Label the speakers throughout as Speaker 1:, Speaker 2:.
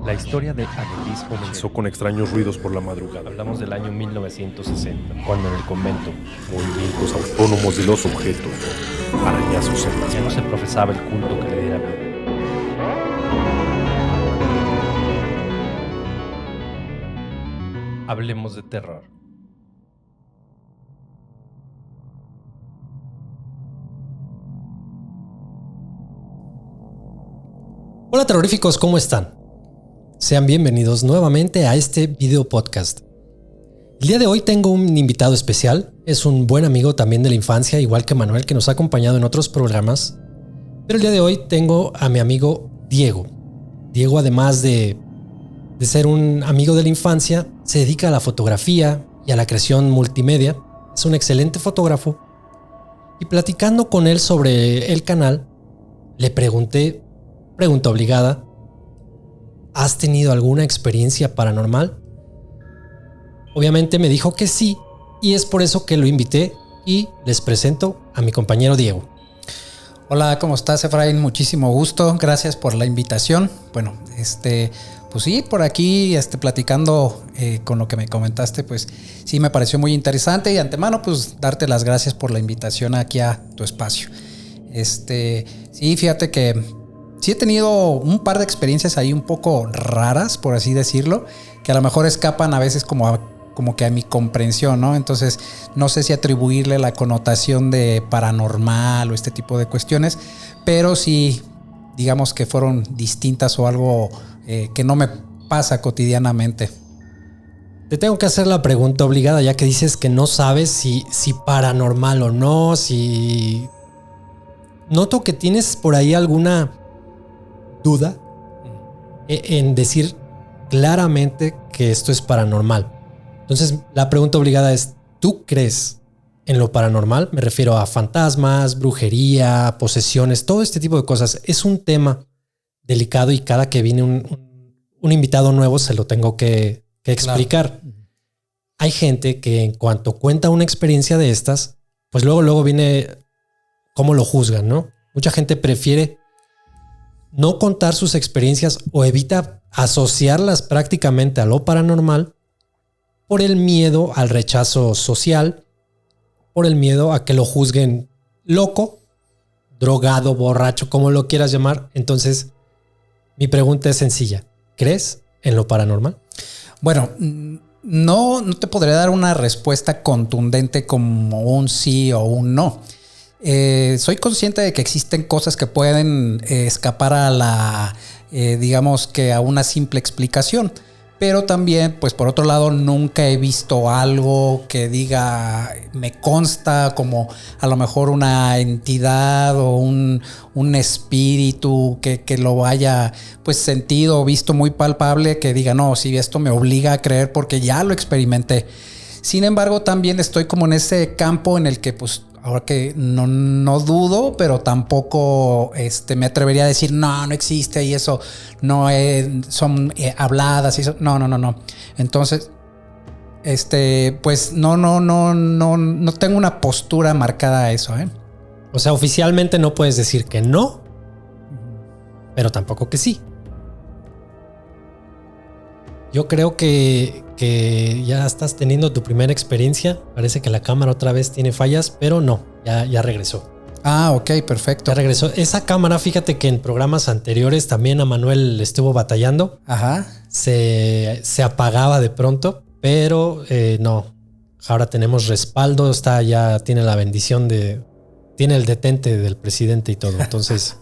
Speaker 1: La historia de Agelis comenzó con extraños ruidos por la madrugada. Hablamos del año 1960, cuando en el convento, movimientos autónomos de los objetos, arañazos en las
Speaker 2: Ya no se profesaba el culto que le diera vida. Hablemos de terror.
Speaker 3: Hola terroríficos, ¿cómo están? Sean bienvenidos nuevamente a este video podcast. El día de hoy tengo un invitado especial. Es un buen amigo también de la infancia, igual que Manuel, que nos ha acompañado en otros programas. Pero el día de hoy tengo a mi amigo Diego. Diego, además de ser un amigo de la infancia, se dedica a la fotografía y a la creación multimedia. Es un excelente fotógrafo. Y platicando con él sobre el canal, le pregunta obligada: ¿has tenido alguna experiencia paranormal? Obviamente me dijo que sí, y es por eso que lo invité y les presento a mi compañero Diego.
Speaker 4: Hola, ¿cómo estás, Efraín? Muchísimo gusto, gracias por la invitación. Bueno, pues sí, por aquí platicando con lo que me comentaste, pues sí me pareció muy interesante y de antemano pues darte las gracias por la invitación aquí a tu espacio. Sí, fíjate que sí he tenido un par de experiencias ahí un poco raras, por así decirlo, que a lo mejor escapan a veces como que a mi comprensión, ¿no? Entonces, no sé si atribuirle la connotación de paranormal o este tipo de cuestiones, pero sí, digamos que fueron distintas o algo que no me pasa cotidianamente.
Speaker 3: Te tengo que hacer la pregunta obligada, ya que dices que no sabes si paranormal o no, si... Noto que tienes por ahí alguna duda en decir claramente que esto es paranormal. Entonces, la pregunta obligada es: ¿tú crees en lo paranormal? Me refiero a fantasmas, brujería, posesiones, todo este tipo de cosas. Es un tema delicado y cada que viene un invitado nuevo se lo tengo que explicar. Claro. Hay gente que en cuanto cuenta una experiencia de estas, pues luego viene cómo lo juzgan, ¿no? Mucha gente prefiere no contar sus experiencias o evita asociarlas prácticamente a lo paranormal por el miedo al rechazo social, por el miedo a que lo juzguen loco, drogado, borracho, como lo quieras llamar. Entonces, mi pregunta es sencilla: ¿crees en lo paranormal?
Speaker 4: Bueno, no te podría dar una respuesta contundente como un sí o un no. Soy consciente de que existen cosas que pueden escapar a la, digamos que a una simple explicación. Pero también, pues por otro lado, nunca he visto algo que diga, me consta como a lo mejor una entidad o un espíritu que lo haya pues sentido o visto muy palpable, que diga, no, si esto me obliga a creer porque ya lo experimenté. Sin embargo, también estoy como en ese campo en el que pues ahora que no dudo, pero tampoco me atrevería a decir no existe y eso no son habladas y eso. No. Entonces, pues no tengo una postura marcada a eso, ¿eh?
Speaker 3: O sea, oficialmente no puedes decir que no, pero tampoco que sí. Yo creo que ya estás teniendo tu primera experiencia. Parece que la cámara otra vez tiene fallas, pero no, ya regresó.
Speaker 4: Ah, ok, perfecto.
Speaker 3: Ya regresó. Esa cámara, fíjate que en programas anteriores también a Manuel estuvo batallando.
Speaker 4: Ajá.
Speaker 3: Se apagaba de pronto, pero no. Ahora tenemos respaldo, ya tiene la bendición tiene el detente del presidente y todo. Entonces...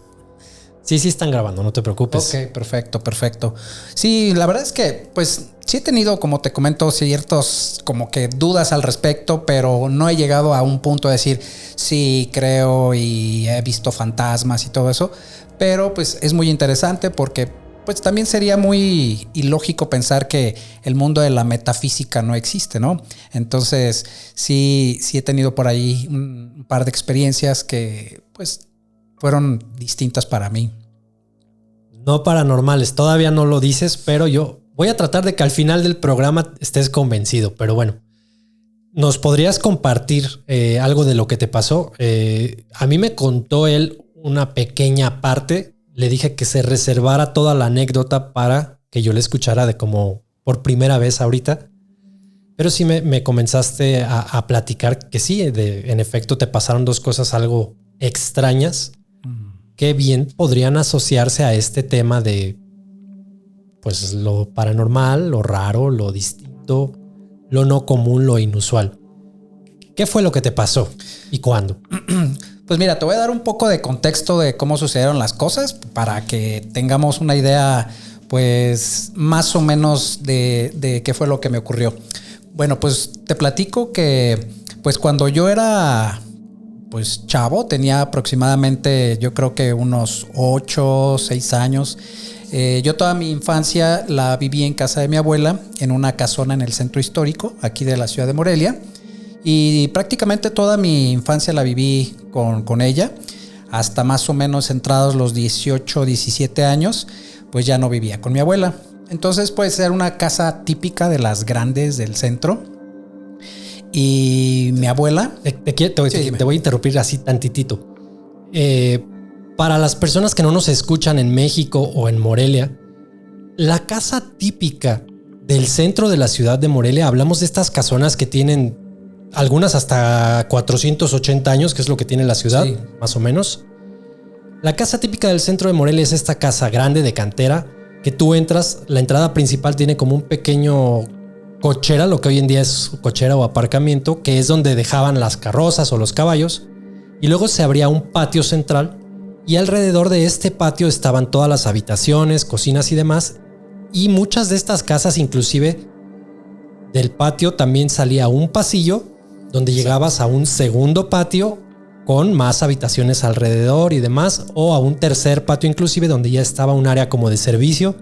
Speaker 3: Sí están grabando, no te preocupes.
Speaker 4: Ok, perfecto. Sí, la verdad es que, pues, sí he tenido, como te comento, ciertos como que dudas al respecto, pero no he llegado a un punto de decir, sí, creo y he visto fantasmas y todo eso. Pero, pues, es muy interesante porque, pues, también sería muy ilógico pensar que el mundo de la metafísica no existe, ¿no? Entonces, sí he tenido por ahí un par de experiencias que, pues, fueron distintas para mí.
Speaker 3: No paranormales, todavía no lo dices, pero yo voy a tratar de que al final del programa estés convencido. Pero bueno, ¿nos podrías compartir algo de lo que te pasó? A mí me contó él una pequeña parte. Le dije que se reservara toda la anécdota para que yo le escuchara de como por primera vez ahorita. Pero sí me comenzaste a platicar que sí, en efecto te pasaron dos cosas algo extrañas que bien podrían asociarse a este tema de pues lo paranormal, lo raro, lo distinto, lo no común, lo inusual. ¿Qué fue lo que te pasó y cuándo?
Speaker 4: Pues mira, te voy a dar un poco de contexto de cómo sucedieron las cosas para que tengamos una idea pues más o menos de qué fue lo que me ocurrió. Bueno, pues te platico que pues cuando yo era pues chavo, tenía aproximadamente yo creo que unos 8, 6 años. Yo toda mi infancia la viví en casa de mi abuela, en una casona en el centro histórico, aquí de la ciudad de Morelia. Y prácticamente toda mi infancia la viví con ella. Hasta más o menos entrados los 18, 17 años, pues ya no vivía con mi abuela. Entonces pues era una casa típica de las grandes del centro. Y mi abuela...
Speaker 3: Te voy a interrumpir así tantitito. Para las personas que no nos escuchan en México o en Morelia, la casa típica del centro de la ciudad de Morelia, hablamos de estas casonas que tienen algunas hasta 480 años, que es lo que tiene la ciudad, sí, más o menos. La casa típica del centro de Morelia es esta casa grande de cantera que tú entras, la entrada principal tiene como un pequeño cochera, lo que hoy en día es cochera o aparcamiento, que es donde dejaban las carrozas o los caballos, y luego se abría un patio central. Y alrededor de este patio estaban todas las habitaciones, cocinas y demás. Y muchas de estas casas, inclusive del patio, también salía un pasillo donde llegabas a un segundo patio con más habitaciones alrededor y demás. O a un tercer patio inclusive donde ya estaba un área como de servicio.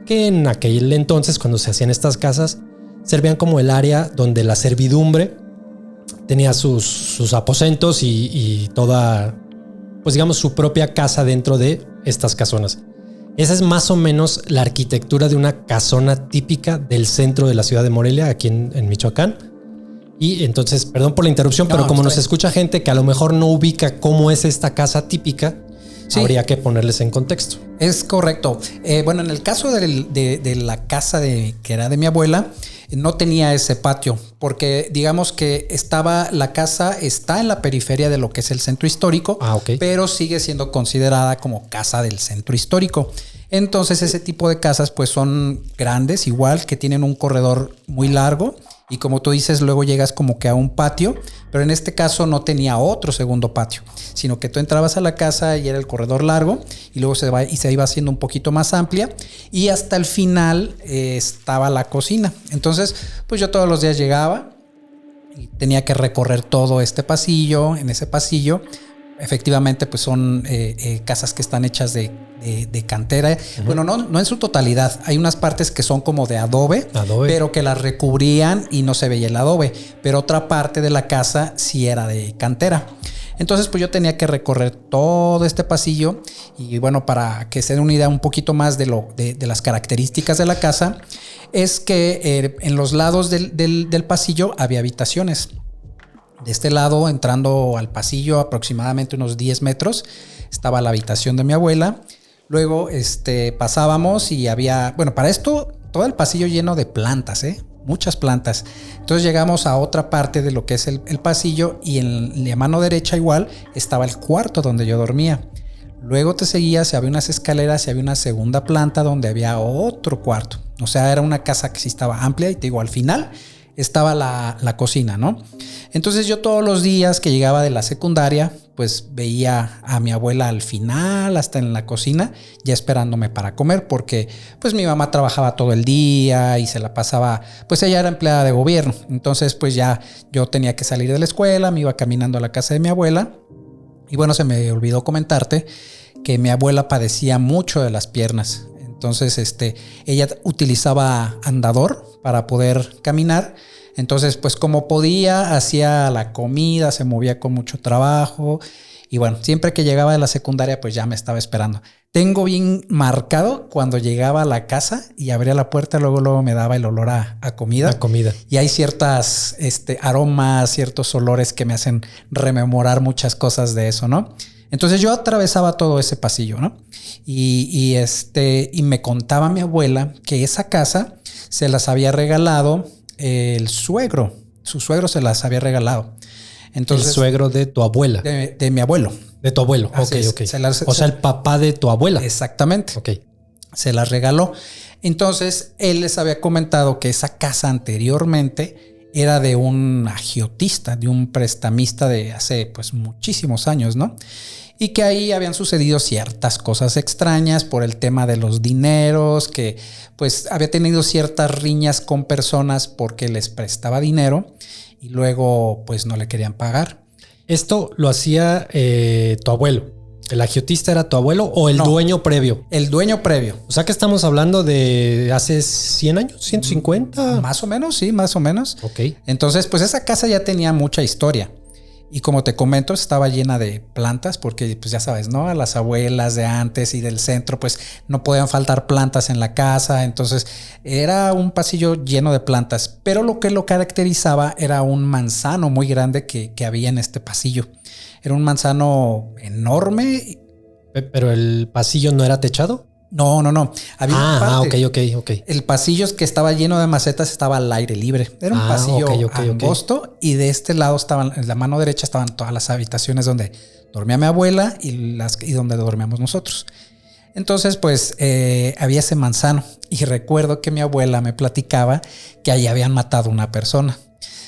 Speaker 3: Que en aquel entonces, cuando se hacían estas casas, servían como el área donde la servidumbre tenía sus aposentos y toda... pues digamos su propia casa dentro de estas casonas. Esa es más o menos la arquitectura de una casona típica del centro de la ciudad de Morelia, aquí en Michoacán. Y entonces, perdón por la interrupción, pero como nos escucha gente que a lo mejor no ubica cómo es esta casa típica, sí, habría que ponerles en contexto.
Speaker 4: Es correcto. Bueno, en el caso de la casa que era de mi abuela, no tenía ese patio, porque digamos que la casa está en la periferia de lo que es el centro histórico,
Speaker 3: okay,
Speaker 4: pero sigue siendo considerada como casa del centro histórico. Entonces ese tipo de casas pues son grandes, igual que tienen un corredor muy largo y como tú dices luego llegas como que a un patio, pero en este caso no tenía otro segundo patio, sino que tú entrabas a la casa y era el corredor largo y luego se iba haciendo un poquito más amplia y hasta el final estaba la cocina. Entonces pues yo todos los días llegaba y tenía que recorrer todo este pasillo. En ese pasillo efectivamente pues son casas que están hechas de cantera. Uh-huh. Bueno, no en su totalidad. Hay unas partes que son como de adobe, pero que las recubrían y no se veía el adobe. Pero otra parte de la casa sí era de cantera. Entonces pues yo tenía que recorrer todo este pasillo y bueno, para que se den una idea un poquito más de las características de la casa, es que en los lados del pasillo había habitaciones. De este lado, entrando al pasillo aproximadamente unos 10 metros, estaba la habitación de mi abuela. Luego pasábamos y había, bueno, para esto todo el pasillo lleno de plantas, muchas plantas. Entonces llegamos a otra parte de lo que es el pasillo y en la mano derecha igual estaba el cuarto donde yo dormía. Luego te seguías, había unas escaleras y había una segunda planta donde había otro cuarto. O sea, era una casa que sí estaba amplia y te digo, al final estaba la cocina, ¿no? Entonces yo todos los días que llegaba de la secundaria, pues veía a mi abuela al final, hasta en la cocina, ya esperándome para comer, porque pues mi mamá trabajaba todo el día y se la pasaba, pues ella era empleada de gobierno. Entonces pues ya yo tenía que salir de la escuela, me iba caminando a la casa de mi abuela. Y bueno, se me olvidó comentarte que mi abuela padecía mucho de las piernas. Entonces ella utilizaba andador para poder caminar. Entonces pues como podía hacía la comida, se movía con mucho trabajo y bueno, siempre que llegaba de la secundaria pues ya me estaba esperando. Tengo bien marcado cuando llegaba a la casa y abría la puerta, luego me daba el olor a comida.
Speaker 3: A comida.
Speaker 4: Y hay ciertas aromas, ciertos olores que me hacen rememorar muchas cosas de eso, ¿no? Entonces yo atravesaba todo ese pasillo, ¿no? Y me contaba mi abuela que esa casa se las había regalado el suegro. Su suegro se las había regalado. Entonces,
Speaker 3: el suegro de tu abuela.
Speaker 4: De mi abuelo.
Speaker 3: De tu abuelo.
Speaker 4: Así es.
Speaker 3: Ok. O sea, el papá de tu abuela.
Speaker 4: Exactamente.
Speaker 3: Ok.
Speaker 4: Se las regaló. Entonces, él les había comentado que esa casa anteriormente era de un agiotista, de un prestamista de hace pues muchísimos años, ¿no? Y que ahí habían sucedido ciertas cosas extrañas por el tema de los dineros, que pues había tenido ciertas riñas con personas porque les prestaba dinero y luego pues no le querían pagar.
Speaker 3: ¿Esto lo hacía tu abuelo? ¿El agiotista era tu abuelo o el dueño previo?
Speaker 4: El dueño previo.
Speaker 3: O sea que estamos hablando de hace 100 años, 150.
Speaker 4: Más o menos, sí, más o menos.
Speaker 3: Ok.
Speaker 4: Entonces pues esa casa ya tenía mucha historia. Y como te comento, estaba llena de plantas porque, pues ya sabes, ¿no? A las abuelas de antes y del centro, pues no podían faltar plantas en la casa. Entonces era un pasillo lleno de plantas. Pero lo que lo caracterizaba era un manzano muy grande que había en este pasillo. Era un manzano enorme.
Speaker 3: ¿Pero el pasillo no era techado?
Speaker 4: No. Había una parte.
Speaker 3: Ok.
Speaker 4: El pasillo que estaba lleno de macetas estaba al aire libre. Era un pasillo angosto y de este lado estaban, en la mano derecha estaban todas las habitaciones donde dormía mi abuela y donde dormíamos nosotros. Entonces, pues había ese manzano y recuerdo que mi abuela me platicaba que allí habían matado a una persona.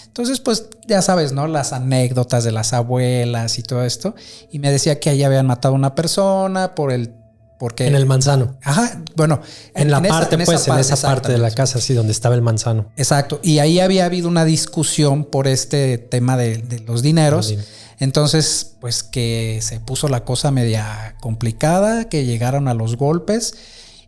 Speaker 4: Entonces, pues ya sabes, ¿no? Las anécdotas de las abuelas y todo esto. Y me decía que allí habían matado a una persona porque
Speaker 3: en el manzano.
Speaker 4: Ajá, bueno.
Speaker 3: En esa parte de la casa, sí, donde estaba el manzano.
Speaker 4: Exacto. Y ahí había habido una discusión por este tema de los dineros. Entonces, pues que se puso la cosa media complicada, que llegaron a los golpes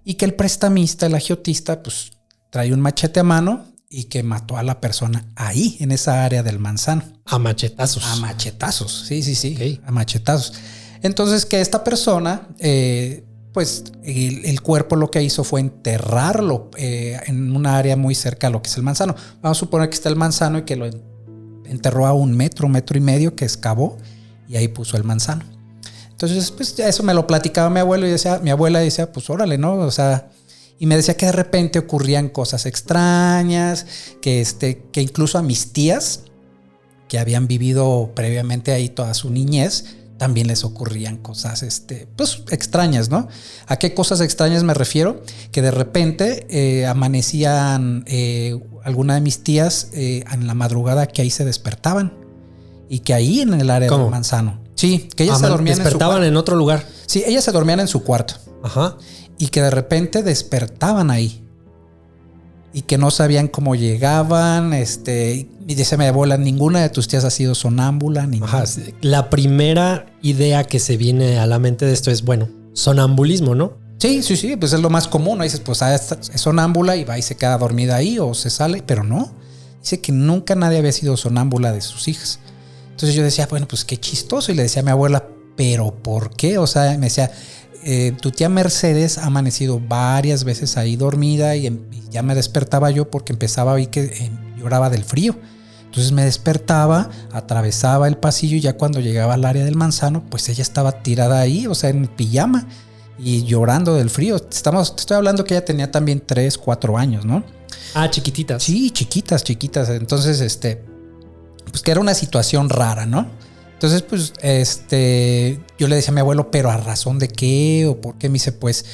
Speaker 4: y que el prestamista, el agiotista, pues trae un machete a mano y que mató a la persona ahí, en esa área del manzano.
Speaker 3: A machetazos.
Speaker 4: A machetazos, sí.
Speaker 3: Okay.
Speaker 4: A machetazos. Entonces que esta persona, pues el cuerpo lo que hizo fue enterrarlo en una área muy cerca a lo que es el manzano. Vamos a suponer que está el manzano y que lo enterró a 1 metro, 1.5 metros, que excavó y ahí puso el manzano. Entonces, pues eso me lo platicaba mi abuelo y mi abuela decía, pues órale, ¿no? O sea, y me decía que de repente ocurrían cosas extrañas, que incluso a mis tías, que habían vivido previamente ahí toda su niñez, también les ocurrían cosas pues extrañas, ¿no? ¿A qué cosas extrañas me refiero? Que de repente amanecían alguna de mis tías en la madrugada que ahí se despertaban y que ahí en el área del manzano. Sí, que ellas se dormían
Speaker 3: despertaban en otro lugar.
Speaker 4: Sí, ellas se dormían en su cuarto.
Speaker 3: Ajá.
Speaker 4: Y que de repente despertaban ahí. Y que no sabían cómo llegaban. Y dice mi abuela, ninguna de tus tías ha sido sonámbula.
Speaker 3: Ajá. La primera idea que se viene a la mente de esto es, bueno, sonambulismo, ¿no?
Speaker 4: Sí, pues es lo más común, ¿no? Dices, pues es sonámbula y va y se queda dormida ahí o se sale, pero no. Dice que nunca nadie había sido sonámbula de sus hijas. Entonces yo decía, bueno, pues qué chistoso. Y le decía a mi abuela, ¿pero por qué? O sea, me decía, tu tía Mercedes ha amanecido varias veces ahí dormida y ya me despertaba yo porque empezaba a oír que lloraba del frío. Entonces me despertaba, atravesaba el pasillo y ya cuando llegaba al área del manzano, pues ella estaba tirada ahí, o sea, en pijama y llorando del frío. Te estoy hablando que ella tenía también 3, 4 años, ¿no?
Speaker 3: Ah, chiquititas.
Speaker 4: Sí, chiquitas. Entonces, pues que era una situación rara, ¿no? Entonces, pues, yo le decía a mi abuelo, ¿pero a razón de qué? ¿O por qué? Me dice, pues,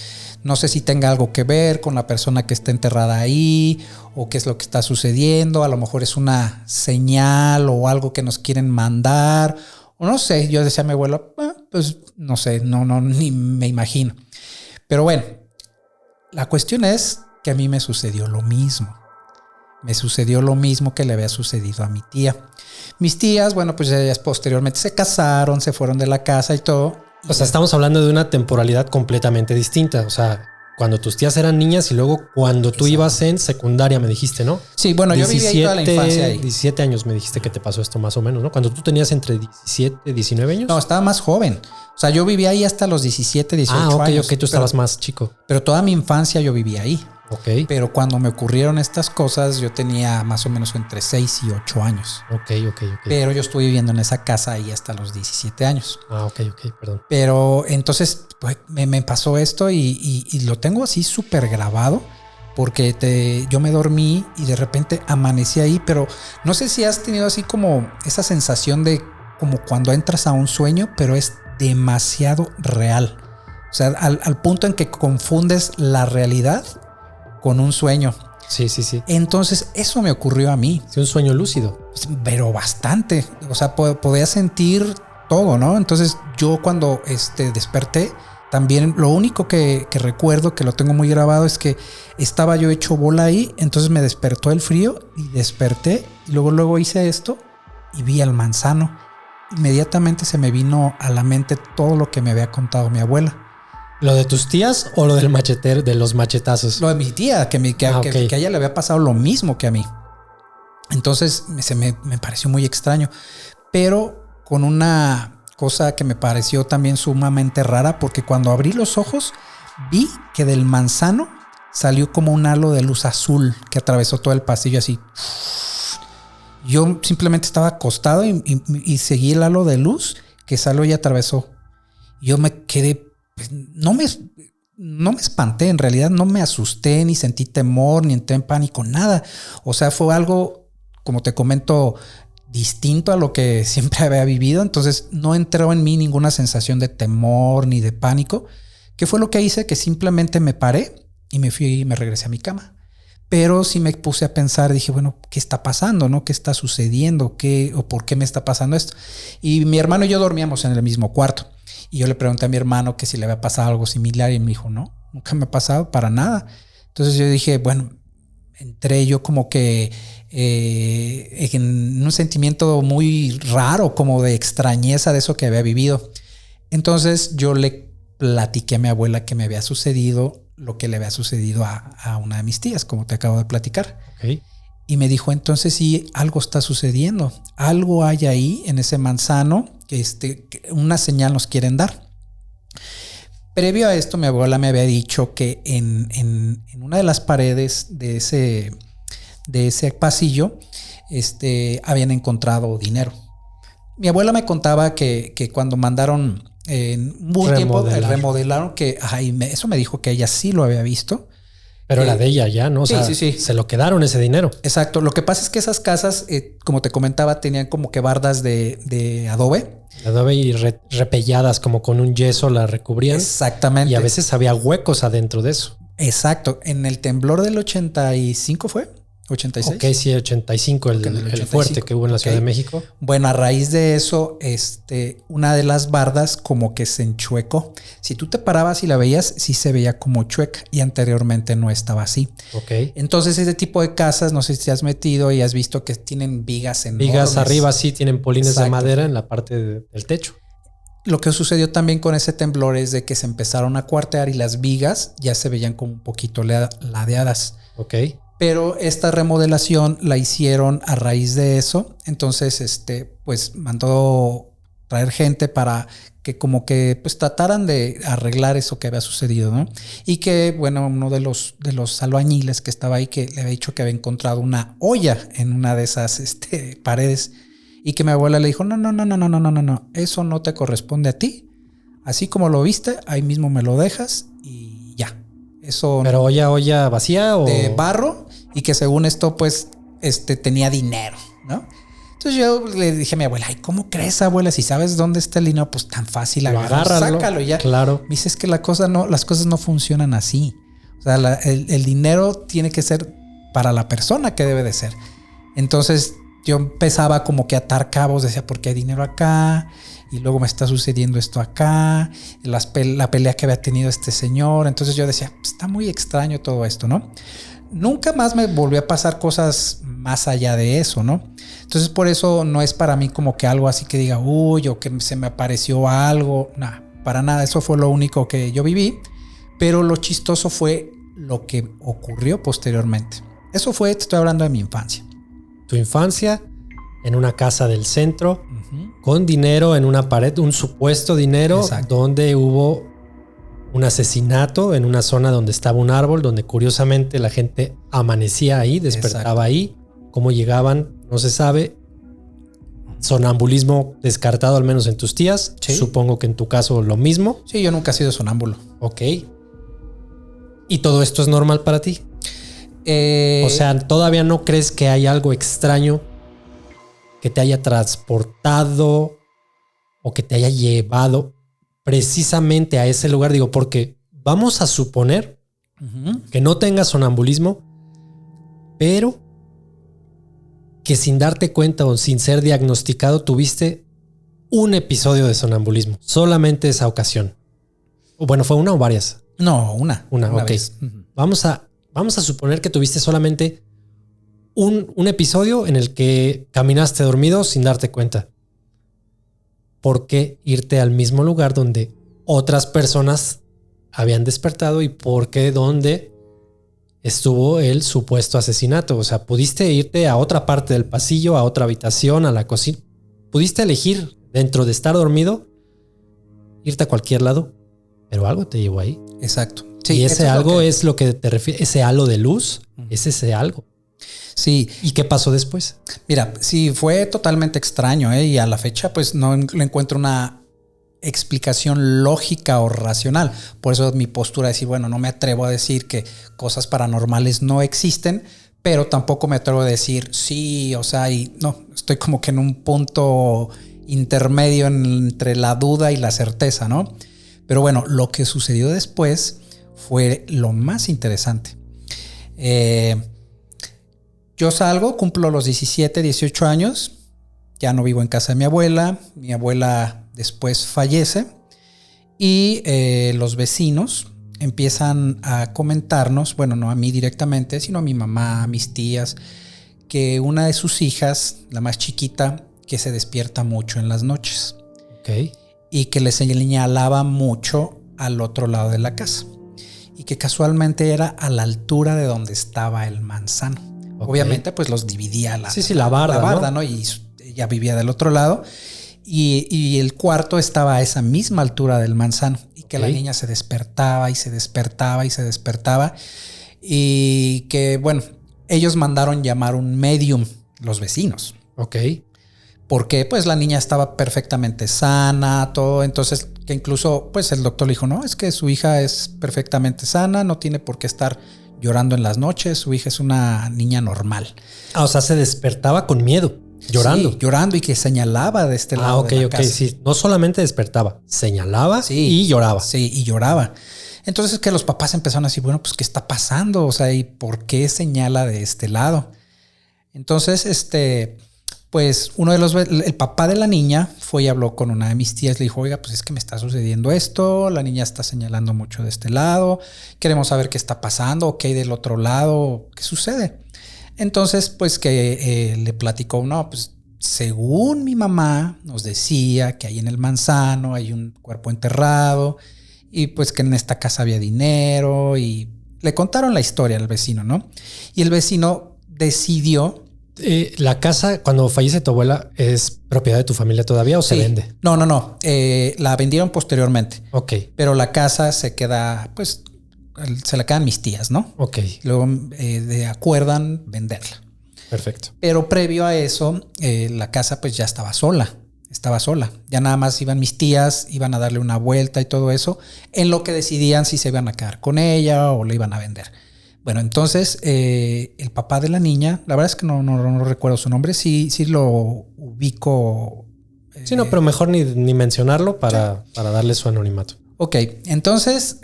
Speaker 4: no sé si tenga algo que ver con la persona que está enterrada ahí o qué es lo que está sucediendo. A lo mejor es una señal o algo que nos quieren mandar. O no sé, yo decía a mi abuelo, pues, no sé, no, ni me imagino. Pero bueno, la cuestión es que a mí me sucedió lo mismo. Me sucedió lo mismo que le había sucedido a mi tía. Mis tías, bueno, pues ellas posteriormente se casaron, se fueron de la casa y todo.
Speaker 3: O sea, estamos hablando de una temporalidad completamente distinta. O sea, cuando tus tías eran niñas y luego cuando tú ibas en secundaria, me dijiste, ¿no?
Speaker 4: Sí, bueno, 17, yo viví ahí toda la infancia ahí.
Speaker 3: 17 años me dijiste que te pasó esto más o menos, ¿no? Cuando tú tenías entre 17, 19 años.
Speaker 4: No, estaba más joven. O sea, yo viví ahí hasta los 17, 18 años.
Speaker 3: Ok, tú estabas más chico.
Speaker 4: Pero toda mi infancia yo viví ahí.
Speaker 3: Ok.
Speaker 4: Pero cuando me ocurrieron estas cosas, yo tenía más o menos entre 6 y 8 años.
Speaker 3: Ok.
Speaker 4: Pero yo estuve viviendo en esa casa ahí hasta los 17 años.
Speaker 3: Ok, perdón.
Speaker 4: Pero entonces pues, me pasó esto y lo tengo así súper grabado. Porque yo me dormí y de repente amanecí ahí, pero no sé si has tenido así como esa sensación de como cuando entras a un sueño, pero es demasiado real. O sea, al punto en que confundes la realidad con un sueño.
Speaker 3: Sí.
Speaker 4: Entonces eso me ocurrió a mí.
Speaker 3: Sí, un sueño lúcido.
Speaker 4: Pero bastante. O sea, podía sentir todo, ¿no? Entonces yo cuando desperté, también lo único que recuerdo, que lo tengo muy grabado, es que estaba yo hecho bola ahí, entonces me despertó el frío y desperté y luego hice esto y vi al manzano. Inmediatamente se me vino a la mente todo lo que me había contado mi abuela.
Speaker 3: ¿Lo de tus tías o lo del machetero, de los machetazos?
Speaker 4: Lo de mi tía, que a ella le había pasado lo mismo que a mí. Entonces me pareció muy extraño, pero con una cosa que me pareció también sumamente rara, porque cuando abrí los ojos vi que del manzano salió como un halo de luz azul que atravesó todo el pasillo así. Yo simplemente estaba acostado y seguí el halo de luz que salió y atravesó. Yo me quedé, pues, no me espanté, en realidad no me asusté, ni sentí temor, ni entré en pánico, nada. O sea, fue algo, como te comento, distinto a lo que siempre había vivido. Entonces no entró en mí ninguna sensación de temor ni de pánico. ¿Qué fue lo que hice? Que simplemente me paré y me fui y me regresé a mi cama. Pero sí me puse a pensar, dije, bueno, ¿qué está pasando? ¿No? ¿Qué está sucediendo? ¿O por qué me está pasando esto? Y mi hermano y yo dormíamos en el mismo cuarto. Y yo le pregunté a mi hermano que si le había pasado algo similar y me dijo, no, nunca me ha pasado para nada. Entonces yo dije, bueno, entré yo como que en un sentimiento muy raro, como de extrañeza de eso que había vivido. Entonces yo le platiqué a mi abuela que me había sucedido lo que le había sucedido a una de mis tías, como te acabo de platicar.
Speaker 3: Okay.
Speaker 4: Y me dijo, entonces sí, algo está sucediendo. Algo hay ahí en ese manzano que una señal nos quieren dar. Previo a esto, mi abuela me había dicho que en una de las paredes de ese pasillo habían encontrado dinero. Mi abuela me contaba que cuando mandaron en un tiempo remodelaron, que eso me dijo que ella sí lo había visto.
Speaker 3: Pero la de ella ya, ¿no? O sea,
Speaker 4: sí.
Speaker 3: Se lo quedaron ese dinero.
Speaker 4: Exacto. Lo que pasa es que esas casas, como te comentaba, tenían como que bardas de adobe.
Speaker 3: Adobe y repelladas como con un yeso la recubrían.
Speaker 4: Exactamente.
Speaker 3: Y a veces había huecos adentro de eso.
Speaker 4: Exacto. En el temblor del 85 fue. 86.
Speaker 3: Ok, sí, 85, el fuerte que hubo en la Ciudad de México.
Speaker 4: Bueno, a raíz de eso, una de las bardas como que se enchuecó. Si tú te parabas y la veías, sí se veía como chueca y anteriormente no estaba así.
Speaker 3: Ok.
Speaker 4: Entonces, ese tipo de casas, no sé si te has metido y has visto que tienen vigas enormes.
Speaker 3: Vigas arriba, sí, tienen polines
Speaker 4: Exacto.
Speaker 3: de madera en la parte del techo.
Speaker 4: Lo que sucedió también con ese temblor es de que se empezaron a cuartear y las vigas ya se veían como un poquito ladeadas.
Speaker 3: Ok.
Speaker 4: Pero esta remodelación la hicieron a raíz de eso. Entonces, pues mandó traer gente para que como que pues trataran de arreglar eso que había sucedido, ¿no? Y que, bueno, uno de los albañiles que estaba ahí, que le había dicho que había encontrado una olla en una de esas paredes, y que mi abuela le dijo, no, eso no te corresponde a ti. Así como lo viste, ahí mismo me lo dejas y ya. Eso.
Speaker 3: ¿Pero olla vacía o...?
Speaker 4: De barro, y que según esto, pues, tenía dinero, ¿no? Entonces yo le dije a mi abuela, ay, ¿cómo crees, abuela? Si sabes dónde está el dinero, pues tan fácil, agárralo, sácalo ya.
Speaker 3: Claro.
Speaker 4: Me dice, es que las cosas no funcionan así. O sea, el dinero tiene que ser para la persona que debe de ser. Entonces yo empezaba como que a atar cabos, decía, ¿por qué hay dinero acá? Y luego me está sucediendo esto acá, la pelea que había tenido este señor. Entonces yo decía, está muy extraño todo esto, ¿no? Nunca más me volvió a pasar cosas más allá de eso, ¿no? Entonces por eso no es para mí como que algo así que diga, uy, o que se me apareció algo. Nada, para nada. Eso fue lo único que yo viví. Pero lo chistoso fue lo que ocurrió posteriormente. Eso fue, te estoy hablando de mi infancia.
Speaker 3: Tu infancia en una casa del centro, con dinero en una pared, un supuesto dinero.
Speaker 4: Exacto.
Speaker 3: Donde hubo un asesinato en una zona donde estaba un árbol, donde curiosamente la gente amanecía ahí, despertaba ahí. Cómo llegaban, no se sabe. Sonambulismo descartado, al menos en tus tías.
Speaker 4: Sí.
Speaker 3: Supongo que en tu caso lo mismo.
Speaker 4: Sí, yo nunca he sido sonámbulo.
Speaker 3: Ok. ¿Y todo esto es normal para ti? O sea, ¿todavía no crees que hay algo extraño que te haya transportado o que te haya llevado precisamente a ese lugar? Digo, porque vamos a suponer que no tengas sonambulismo, pero que sin darte cuenta o sin ser diagnosticado tuviste un episodio de sonambulismo. Solamente esa ocasión. O bueno, ¿fue una o varias?
Speaker 4: No, una.
Speaker 3: Una, ok.
Speaker 4: Vez.
Speaker 3: Vamos a suponer que tuviste solamente un episodio en el que caminaste dormido sin darte cuenta. ¿Por qué irte al mismo lugar donde otras personas habían despertado y por qué donde estuvo el supuesto asesinato? O sea, pudiste irte a otra parte del pasillo, a otra habitación, a la cocina. Pudiste elegir dentro de estar dormido, irte a cualquier lado, pero algo te llevó ahí.
Speaker 4: Exacto.
Speaker 3: Sí, y ese algo es lo que te refiere, ese halo de luz, es ese algo.
Speaker 4: Sí.
Speaker 3: ¿Y qué pasó después?
Speaker 4: Mira, sí, fue totalmente extraño, y a la fecha pues no le encuentro una explicación lógica o racional. Por eso mi postura es decir, bueno, no me atrevo a decir que cosas paranormales no existen, pero tampoco me atrevo a decir sí, o sea, y no, estoy como que en un punto intermedio entre la duda y la certeza, ¿no? Pero bueno, lo que sucedió después fue lo más interesante. Yo salgo, cumplo los 17, 18 años, ya no vivo en casa de mi abuela después fallece y los vecinos empiezan a comentarnos, bueno, no a mí directamente, sino a mi mamá, a mis tías, que una de sus hijas, la más chiquita, que se despierta mucho en las noches.
Speaker 3: Ok.
Speaker 4: Y que le señalaba mucho al otro lado de la casa. Y que casualmente era a la altura de donde estaba el manzano. Okay. Obviamente, pues los dividía
Speaker 3: la barda,
Speaker 4: ¿no? Y ella vivía del otro lado. Y el cuarto estaba a esa misma altura del manzano. Y que la niña se despertaba y se despertaba y se despertaba. Y que, bueno, ellos mandaron llamar un medium, los vecinos.
Speaker 3: Ok.
Speaker 4: Porque pues la niña estaba perfectamente sana, todo. Entonces, que incluso pues el doctor le dijo, no, es que su hija es perfectamente sana, no tiene por qué estar llorando en las noches, su hija es una niña normal.
Speaker 3: Ah, o sea, se despertaba con miedo, llorando.
Speaker 4: Sí, llorando y que señalaba de este lado de la casa.
Speaker 3: Sí. No solamente despertaba, señalaba y lloraba.
Speaker 4: Sí, y lloraba. Entonces que los papás empezaron a decir, bueno, pues ¿qué está pasando? O sea, ¿y por qué señala de este lado? Entonces, pues el papá de la niña fue y habló con una de mis tías. Le dijo, oiga, pues es que me está sucediendo esto. La niña está señalando mucho de este lado. Queremos saber qué está pasando. ¿Qué hay del otro lado? ¿Qué sucede? Entonces, pues que le platicó, no, pues según mi mamá nos decía que ahí en el manzano hay un cuerpo enterrado y pues que en esta casa había dinero y le contaron la historia al vecino, ¿no? Y el vecino decidió...
Speaker 3: ¿La casa, cuando fallece tu abuela, es propiedad de tu familia todavía o se vende?
Speaker 4: No. La vendieron posteriormente.
Speaker 3: Ok.
Speaker 4: Pero la casa se queda, pues, se la quedan mis tías, ¿no?
Speaker 3: Ok.
Speaker 4: Luego acuerdan venderla.
Speaker 3: Perfecto.
Speaker 4: Pero previo a eso, la casa pues ya estaba sola. Ya nada más iban mis tías, iban a darle una vuelta y todo eso, en lo que decidían si se iban a quedar con ella o la iban a vender. Bueno, entonces el papá de la niña, la verdad es que no recuerdo su nombre, sí lo ubico.
Speaker 3: Sí, no, pero mejor ni mencionarlo para darle su anonimato.
Speaker 4: Ok, entonces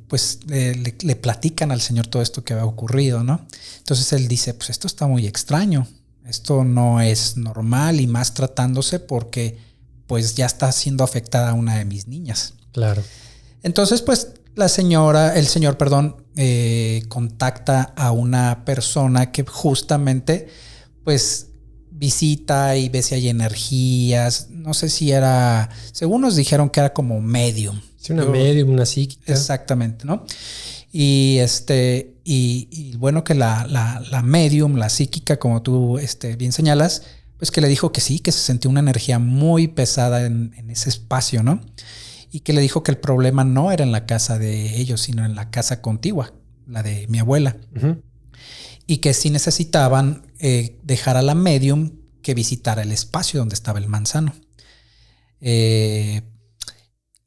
Speaker 4: pues le platican al señor todo esto que había ocurrido, ¿no? Entonces él dice, pues esto está muy extraño, esto no es normal y más tratándose porque pues ya está siendo afectada una de mis niñas.
Speaker 3: Claro.
Speaker 4: Entonces pues el señor, contacta a una persona que justamente pues visita y ve si hay energías. No sé si era, según nos dijeron que era como medium.
Speaker 3: Sí, medium, una psíquica.
Speaker 4: Exactamente, ¿no? Y bueno, que la medium, la psíquica, como tú bien señalas, pues que le dijo que sí, que se sentía una energía muy pesada en ese espacio, ¿no? y que le dijo que el problema no era en la casa de ellos, sino en la casa contigua, la de mi abuela.
Speaker 3: Ujú.
Speaker 4: Y que sí necesitaban dejar a la medium que visitara el espacio donde estaba el manzano.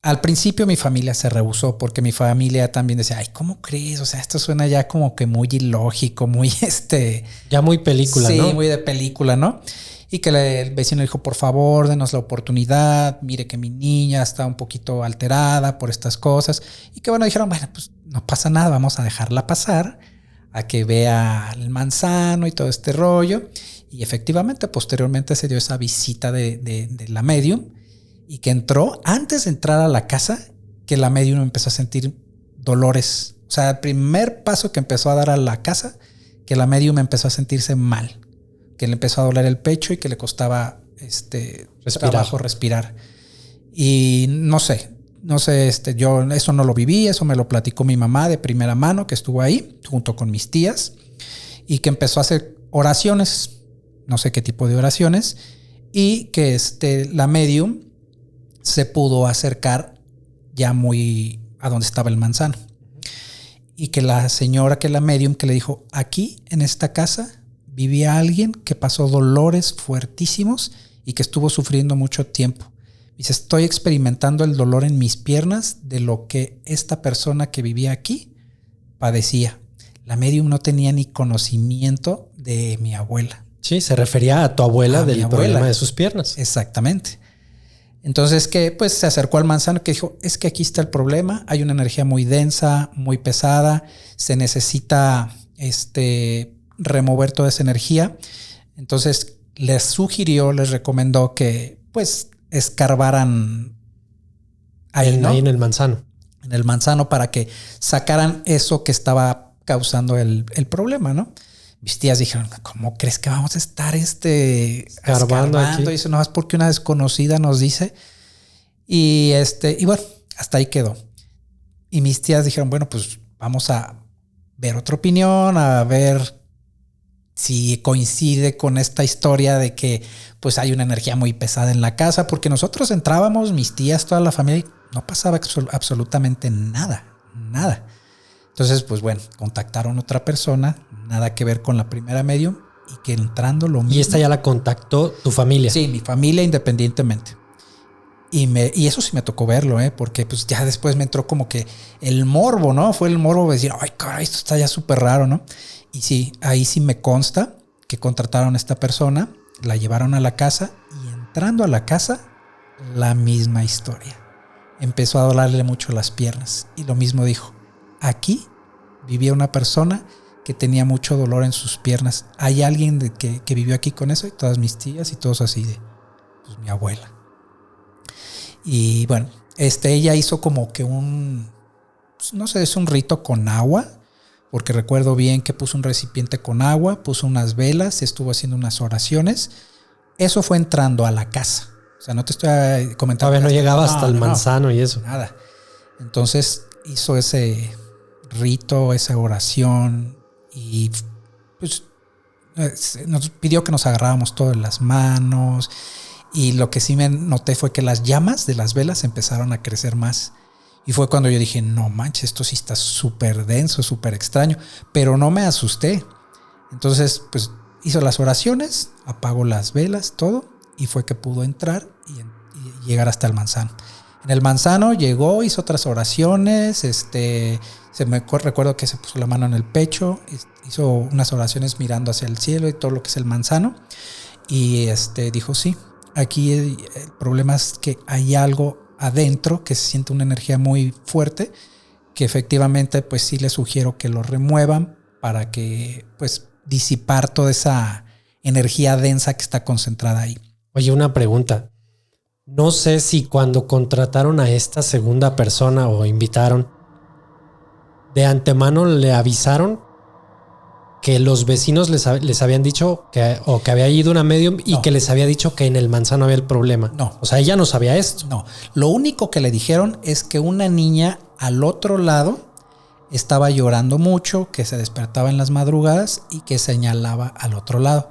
Speaker 4: Al principio mi familia se rehusó porque mi familia también decía, ay, ¿cómo crees? O sea, esto suena ya como que muy ilógico, muy
Speaker 3: Ya muy película,
Speaker 4: sí,
Speaker 3: ¿no?
Speaker 4: muy de película, ¿no? Y que el vecino dijo, por favor, denos la oportunidad, mire que mi niña está un poquito alterada por estas cosas. Y que bueno, dijeron, bueno, pues no pasa nada, vamos a dejarla pasar a que vea el manzano y todo este rollo. Y efectivamente, posteriormente se dio esa visita de la medium y que entró, antes de entrar a la casa, que la medium empezó a sentir dolores. O sea, el primer paso que empezó a dar a la casa, que la medium empezó a sentirse mal, que le empezó a doler el pecho y que le costaba trabajo respirar. Y no sé, yo eso no lo viví, eso me lo platicó mi mamá de primera mano, que estuvo ahí junto con mis tías y que empezó a hacer oraciones, no sé qué tipo de oraciones, y que la medium se pudo acercar ya muy a donde estaba el manzano. Y que la señora, que la medium, que le dijo, aquí en esta casa vivía alguien que pasó dolores fuertísimos y que estuvo sufriendo mucho tiempo. Dice, estoy experimentando el dolor en mis piernas de lo que esta persona que vivía aquí padecía. La medium no tenía ni conocimiento de mi abuela.
Speaker 3: Sí, se refería a tu abuela del problema de sus piernas.
Speaker 4: Exactamente. Entonces que pues se acercó al manzano que dijo, es que aquí está el problema, hay una energía muy densa, muy pesada, se necesita remover toda esa energía. Entonces les recomendó que pues escarbaran ahí, ¿no?
Speaker 3: Ahí en el manzano.
Speaker 4: En el manzano para que sacaran eso que estaba causando el problema, ¿no? Mis tías dijeron, ¿cómo crees que vamos a estar escarbando aquí? Y eso no es porque una desconocida nos dice. Y bueno, hasta ahí quedó. Y mis tías dijeron, bueno, pues vamos a ver otra opinión, a ver si coincide con esta historia de que pues hay una energía muy pesada en la casa, porque nosotros entrábamos, mis tías, toda la familia, y no pasaba absolutamente nada. Entonces, pues bueno, contactaron a otra persona, nada que ver con la primera medium, y que entrando lo mismo.
Speaker 3: ¿Y esta ya la contactó tu familia?
Speaker 4: Sí, mi familia independientemente. Y eso sí me tocó verlo, porque pues ya después me entró como que el morbo, ¿no? Fue el morbo de decir, ay, caray, esto está ya súper raro, ¿no? Y sí, ahí sí me consta que contrataron a esta persona, la llevaron a la casa y entrando a la casa, la misma historia. Empezó a dolerle mucho las piernas y lo mismo dijo. Aquí vivía una persona que tenía mucho dolor en sus piernas. Hay alguien que vivió aquí con eso y todas mis tías y todos así de pues mi abuela. Y bueno, ella hizo como que no sé, es un rito con agua, porque recuerdo bien que puso un recipiente con agua, puso unas velas, estuvo haciendo unas oraciones. Eso fue entrando a la casa. O sea, no te estoy comentando.
Speaker 3: Todavía no llegaba hasta el manzano y eso.
Speaker 4: Nada. Entonces hizo ese rito, esa oración y pues nos pidió que nos agarráramos todas las manos y lo que sí me noté fue que las llamas de las velas empezaron a crecer más y fue cuando yo dije, no manches, esto sí está súper denso, súper extraño, pero no me asusté. Entonces pues hizo las oraciones, apagó las velas, todo y fue que pudo entrar y llegar hasta el manzano. En el manzano llegó, hizo otras oraciones, recuerdo que se puso la mano en el pecho, hizo unas oraciones mirando hacia el cielo y todo lo que es el manzano y dijo sí, aquí el problema es que hay algo adentro que se siente una energía muy fuerte que efectivamente pues sí les sugiero que lo remuevan para que pues disipar toda esa energía densa que está concentrada ahí.
Speaker 3: Oye, una pregunta. No sé si cuando contrataron a esta segunda persona o invitaron, de antemano le avisaron que los vecinos les habían dicho que había ido una medium y que les había dicho que en el manzano había el problema.
Speaker 4: No.
Speaker 3: O sea, ella no sabía esto.
Speaker 4: No. Lo único que le dijeron es que una niña al otro lado estaba llorando mucho, que se despertaba en las madrugadas y que señalaba al otro lado.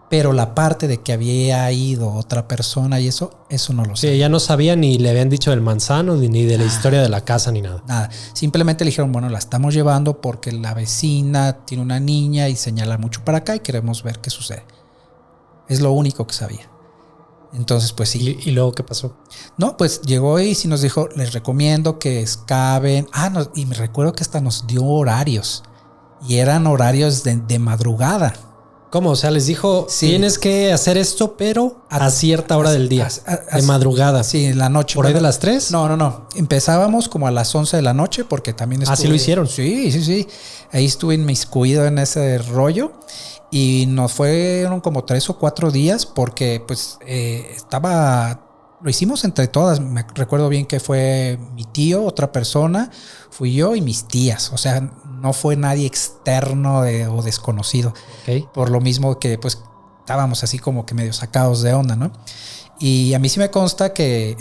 Speaker 4: Pero la parte de que había ido otra persona y eso no lo sé.
Speaker 3: Sí, ella no sabía ni le habían dicho del manzano, ni de la historia de la casa, ni nada.
Speaker 4: Nada. Simplemente le dijeron, bueno, la estamos llevando porque la vecina tiene una niña y señala mucho para acá y queremos ver qué sucede. Es lo único que sabía. Entonces, pues sí.
Speaker 3: ¿Y luego qué pasó?
Speaker 4: No, pues llegó y sí nos dijo, les recomiendo que excaven. Y me recuerdo que hasta nos dio horarios. Y eran horarios de madrugada.
Speaker 3: ¿Cómo? O sea, les dijo,
Speaker 4: sí,
Speaker 3: tienes que hacer esto, pero a cierta hora del día. De madrugada.
Speaker 4: Sí, en la noche.
Speaker 3: ¿Por ahí de las 3?
Speaker 4: No. Empezábamos como a las 11 de la noche porque también estuve...
Speaker 3: ¿Sí lo hicieron?
Speaker 4: Sí. Ahí estuve inmiscuido en ese rollo. Y nos fueron como 3 o 4 días porque pues lo hicimos entre todas. Me recuerdo bien que fue mi tío, otra persona, fui yo y mis tías. O sea, no fue nadie externo o desconocido.
Speaker 3: Okay.
Speaker 4: Por lo mismo que pues estábamos así como que medio sacados de onda, ¿no? Y a mí sí me consta que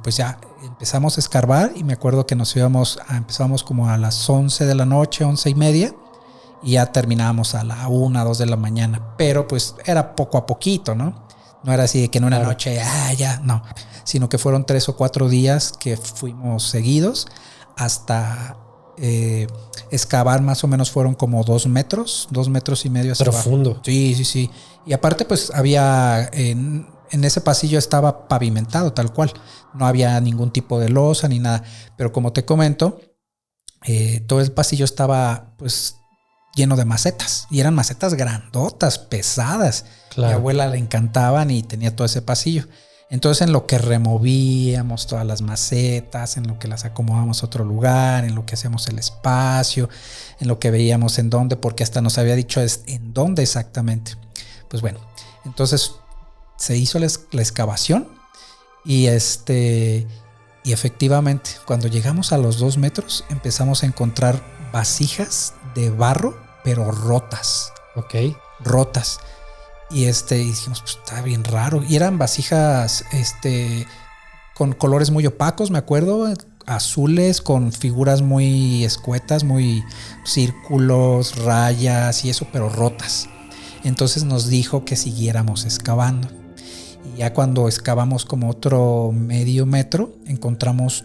Speaker 4: pues ya empezamos a escarbar y me acuerdo que empezamos como a las 11 de la noche, 11:30. Y ya terminábamos a la 1, 2 de la mañana. Pero pues era poco a poquito, ¿no? No era así de que en una noche, ya, no. Sino que fueron 3 o 4 días que fuimos seguidos hasta excavar. Más o menos fueron como 2 metros, 2 metros y medio hacia
Speaker 3: profundo.
Speaker 4: Abajo. Sí. Y aparte pues había... En ese pasillo estaba pavimentado tal cual. No había ningún tipo de losa ni nada. Pero como te comento, todo el pasillo estaba pues... lleno de macetas. Y eran macetas grandotas, pesadas. Claro. Mi abuela le encantaban y tenía todo ese pasillo. Entonces en lo que removíamos todas las macetas, en lo que las acomodábamos a otro lugar, en lo que hacíamos el espacio, en lo que veíamos en dónde, porque hasta nos había dicho en dónde exactamente. Pues bueno, entonces se hizo la excavación y y efectivamente cuando llegamos a los 2 metros empezamos a encontrar vasijas de barro pero rotas.
Speaker 3: Ok.
Speaker 4: Rotas. Y dijimos, pues está bien raro. Y eran vasijas con colores muy opacos, me acuerdo, azules, con figuras muy escuetas, muy círculos, rayas y eso, pero rotas. Entonces nos dijo que siguiéramos excavando. Y ya cuando excavamos como otro medio metro, encontramos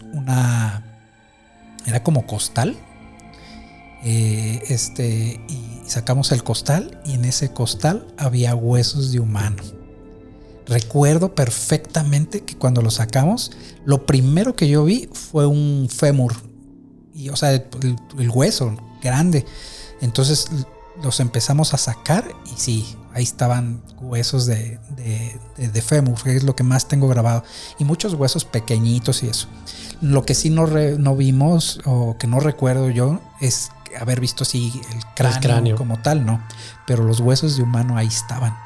Speaker 4: era como costal. Y sacamos el costal y en ese costal había huesos de humano. Recuerdo perfectamente que cuando lo sacamos, lo primero que yo vi fue un fémur. Y, o sea, el hueso grande. Entonces los empezamos a sacar y sí, ahí estaban huesos de fémur, que es lo que más tengo grabado. Y muchos huesos pequeñitos y eso. Lo que sí no vimos o que no recuerdo yo es haber visto así el cráneo como tal, ¿no? Pero los huesos de humano ahí estaban.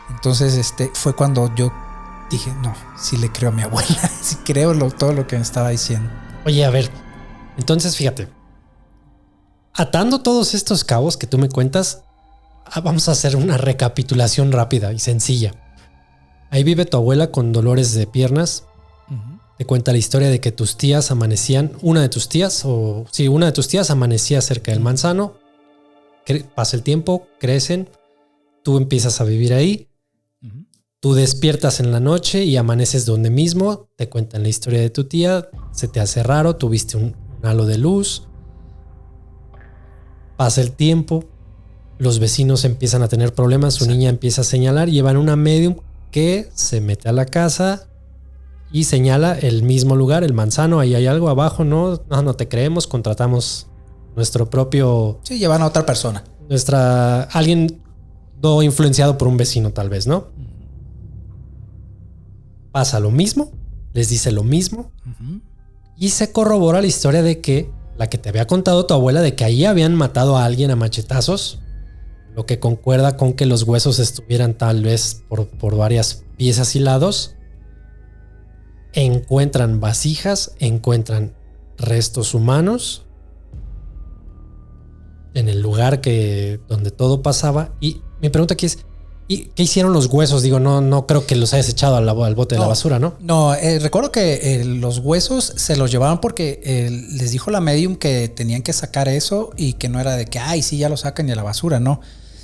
Speaker 4: Entonces fue cuando yo dije, no, sí le creo a mi abuela, sí creo todo lo que me estaba diciendo.
Speaker 3: Oye, a ver, entonces fíjate, atando todos estos cabos que tú me cuentas, vamos a hacer una recapitulación rápida y sencilla. Ahí vive tu abuela con dolores de piernas. Te cuenta la historia de que tus tías amanecían, una de tus tías amanecía cerca del manzano. Pasa el tiempo, crecen, tú empiezas a vivir ahí. Tú despiertas en la noche y amaneces donde mismo. Te cuentan la historia de tu tía, se te hace raro, tuviste un halo de luz. Pasa el tiempo, los vecinos empiezan a tener problemas, su niña empieza a señalar, llevan una medium que se mete a la casa y señala el mismo lugar, el manzano, ahí hay algo abajo, no te creemos, contratamos nuestro propio...
Speaker 4: Sí, llevan a otra persona.
Speaker 3: Alguien no influenciado por un vecino tal vez, ¿no? Pasa lo mismo, les dice lo mismo y se corrobora la historia de que la que te había contado tu abuela de que ahí habían matado a alguien a machetazos, lo que concuerda con que los huesos estuvieran tal vez por varias piezas y lados. Encuentran vasijas, encuentran restos humanos en el lugar donde todo pasaba. Y mi pregunta aquí es, ¿y qué hicieron los huesos? Digo, no creo que los hayas echado al bote de la basura, ¿no?
Speaker 4: No, recuerdo que los huesos se los llevaban porque les dijo la medium que tenían que sacar eso y que no era de que, sí, ya lo sacan y a la basura, no.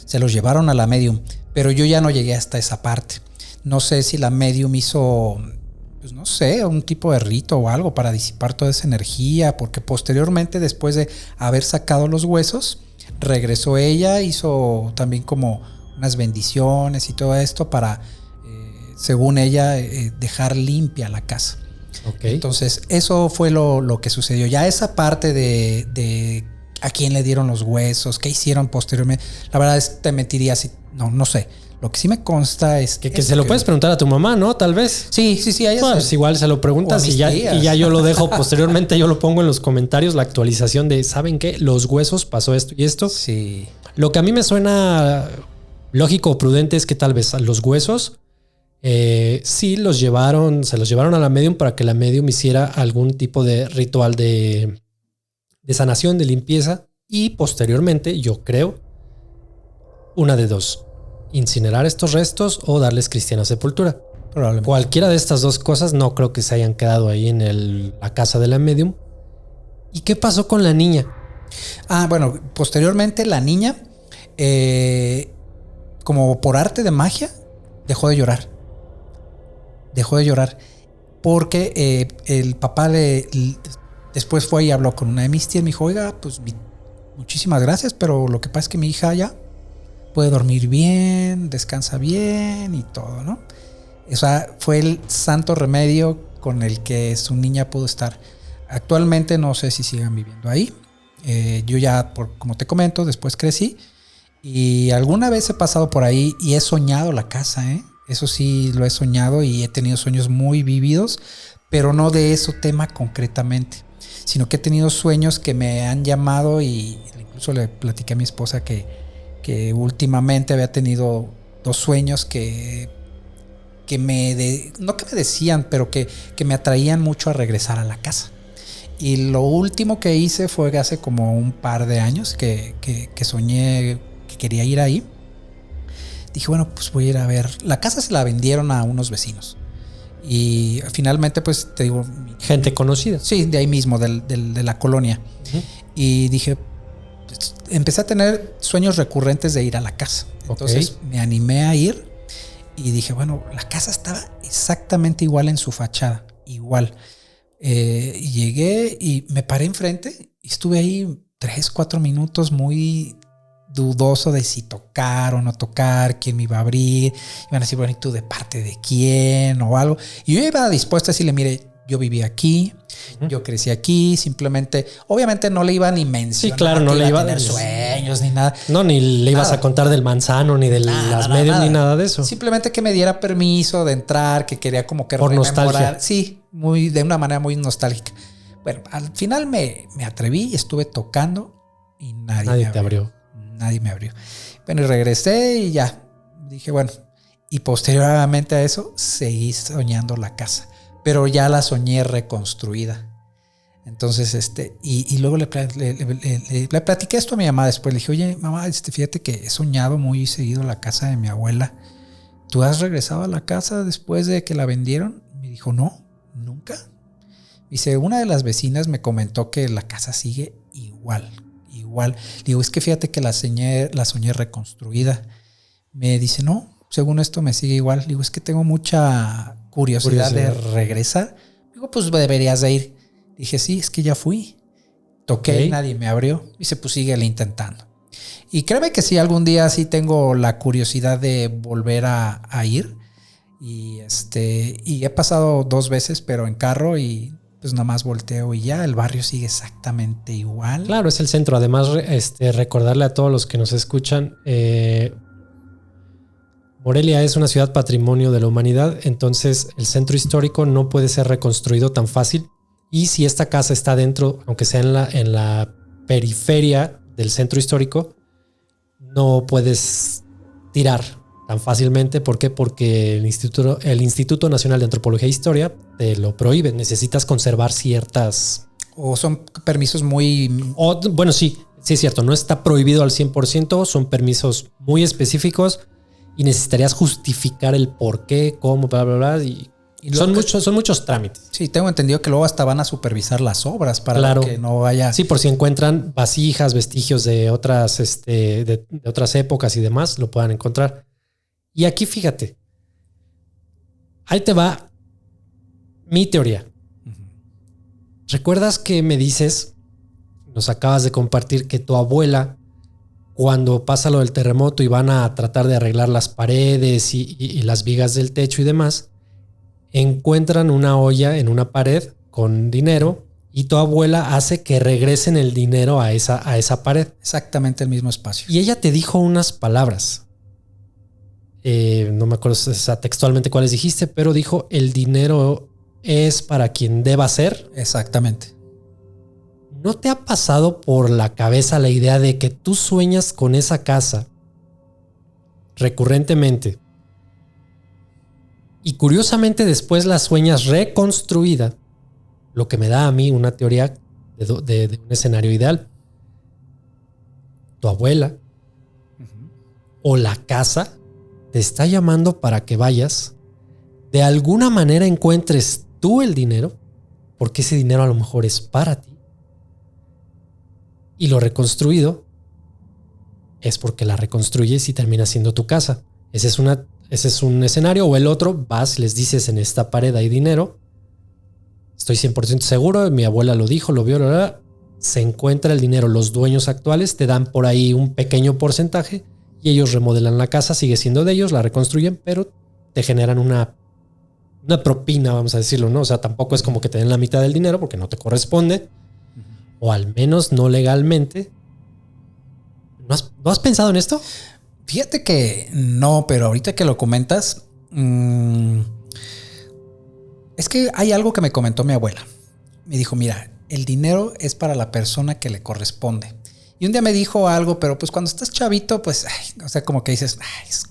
Speaker 4: se los llevaron a la medium, pero yo ya no llegué hasta esa parte. No sé si la medium hizo, pues no sé, un tipo de rito o algo para disipar toda esa energía, porque posteriormente, después de haber sacado los huesos, regresó ella, hizo también como unas bendiciones y todo esto para, según ella, dejar limpia la casa.
Speaker 3: Okay.
Speaker 4: Entonces, eso fue lo que sucedió. Ya esa parte de a quién le dieron los huesos, qué hicieron posteriormente, la verdad es que te mentiría si no sé. Lo que sí me consta es
Speaker 3: que se lo puedes preguntar a tu mamá, ¿no? Tal vez.
Speaker 4: Sí.
Speaker 3: Pues igual se lo preguntas y ya yo lo dejo posteriormente. Yo lo pongo en los comentarios, la actualización de, ¿saben qué? Los huesos pasó esto y esto.
Speaker 4: Sí.
Speaker 3: Lo que a mí me suena lógico o prudente es que tal vez los huesos sí se los llevaron a la medium para que la medium hiciera algún tipo de ritual de sanación, de limpieza, y posteriormente, yo creo, una de dos: incinerar estos restos o darles cristiana sepultura.
Speaker 4: Probablemente.
Speaker 3: Cualquiera de estas dos cosas no creo que se hayan quedado ahí en la casa de la medium. ¿Y qué pasó con la niña?
Speaker 4: Bueno, posteriormente la niña, como por arte de magia, dejó de llorar. Porque el papá después fue y habló con una de mis tías. Me dijo, oiga, pues muchísimas gracias, pero lo que pasa es que mi hija ya puede dormir bien, descansa bien y todo, ¿no? O sea, fue el santo remedio con el que su niña pudo estar. Actualmente no sé si sigan viviendo ahí. Yo ya, como te comento, después crecí y alguna vez he pasado por ahí y he soñado la casa, ¿eh? Eso sí, lo he soñado y he tenido sueños muy vívidos, pero no de ese tema concretamente, sino que he tenido sueños que me han llamado y incluso le platiqué a mi esposa que últimamente había tenido 2 sueños que no que me decían, pero que me atraían mucho a regresar a la casa. Y lo último que hice fue que hace como un par de años que soñé que quería ir ahí. Dije, bueno, pues voy a ir a ver. La casa se la vendieron a unos vecinos. Y finalmente, pues te digo...
Speaker 3: Gente conocida.
Speaker 4: Sí, de ahí mismo, de la colonia. Uh-huh. Y dije... Empecé a tener sueños recurrentes de ir a la casa. Entonces me animé a ir y dije, bueno, la casa estaba exactamente igual en su fachada, igual. Y llegué y me paré enfrente y estuve ahí 3-4 minutos muy dudoso de si tocar o no tocar, quién me iba a abrir. Iban a decir, bueno, ¿y tú de parte de quién? O algo. Y yo iba dispuesto a decirle, mire, yo viví aquí, yo crecí aquí, simplemente, obviamente no le iba ni mencionar.
Speaker 3: Sí, claro, no le iba a
Speaker 4: tener sueños ni nada.
Speaker 3: No, ni le ibas a contar del manzano, ni de las medias, ni nada de eso.
Speaker 4: Simplemente que me diera permiso de entrar, que quería como que
Speaker 3: por nostalgia.
Speaker 4: Sí, de una manera muy nostálgica. Bueno, al final me atreví y estuve tocando y nadie te abrió. Nadie me abrió. Bueno, y regresé y ya. Dije, bueno, y posteriormente a eso seguí soñando la casa. Pero ya la soñé reconstruida. Entonces, y luego le platiqué esto a mi mamá después. Le dije, oye, mamá, fíjate que he soñado muy seguido la casa de mi abuela. ¿Tú has regresado a la casa después de que la vendieron? Me dijo, no, nunca. Dice, una de las vecinas me comentó que la casa sigue igual. Digo, es que fíjate que la soñé reconstruida. Me dice, no, según esto me sigue igual. Digo, es que tengo mucha curiosidad de regresar. Digo, pues deberías de ir. Dije, sí, es que ya fui. Toqué y nadie me abrió. Dice, pues síguele intentando. Y créeme que sí, algún día sí tengo la curiosidad de volver a ir. Y he pasado 2 veces, pero en carro, y pues nada más volteo y ya el barrio sigue exactamente igual.
Speaker 3: Claro, es el centro. Además, recordarle a todos los que nos escuchan, Morelia es una ciudad patrimonio de la humanidad, entonces el centro histórico no puede ser reconstruido tan fácil. Y si esta casa está dentro, aunque sea en la periferia del centro histórico, no puedes tirar tan fácilmente. ¿Por qué? Porque el Instituto Nacional de Antropología e Historia te lo prohíbe. Necesitas conservar ciertas...
Speaker 4: O son permisos muy...
Speaker 3: Bueno, sí es cierto. No está prohibido al 100%. Son permisos muy específicos y necesitarías justificar el por qué, cómo, bla, bla, bla. Y
Speaker 4: Y
Speaker 3: son muchos trámites.
Speaker 4: Sí, tengo entendido que luego hasta van a supervisar las obras para que no vaya.
Speaker 3: Sí, por si encuentran vasijas, vestigios de otras, de otras épocas y demás, lo puedan encontrar. Y aquí fíjate, ahí te va mi teoría. ¿Recuerdas que me dices, nos acabas de compartir que tu abuela, cuando pasa lo del terremoto y van a tratar de arreglar las paredes y las vigas del techo y demás, encuentran una olla en una pared con dinero y tu abuela hace que regresen el dinero a esa pared?
Speaker 4: Exactamente el mismo espacio.
Speaker 3: Y ella te dijo unas palabras. No me acuerdo textualmente cuáles dijiste, pero dijo: el dinero es para quien deba ser.
Speaker 4: Exactamente.
Speaker 3: ¿No te ha pasado por la cabeza la idea de que tú sueñas con esa casa recurrentemente y curiosamente después la sueñas reconstruida? Lo que me da a mí una teoría de un escenario ideal. Tu abuela o la casa te está llamando para que vayas, de alguna manera encuentres tú el dinero, porque ese dinero a lo mejor es para ti, y lo reconstruido es porque la reconstruyes y termina siendo tu casa. Ese es un escenario. O el otro, vas, les dices: en esta pared hay dinero, estoy 100% seguro, mi abuela lo dijo, lo vio, se encuentra el dinero. Los dueños actuales te dan por ahí un pequeño porcentaje y ellos remodelan la casa, sigue siendo de ellos, la reconstruyen, pero te generan una propina, vamos a decirlo, ¿no? O sea, tampoco es como que te den la mitad del dinero porque no te corresponde, o al menos no legalmente. ¿No has pensado en esto?
Speaker 4: Fíjate que no, pero ahorita que lo comentas, es que hay algo que me comentó mi abuela. Me dijo: mira, el dinero es para la persona que le corresponde. Y un día me dijo algo, pero pues cuando estás chavito, pues, o sea, como que dices, es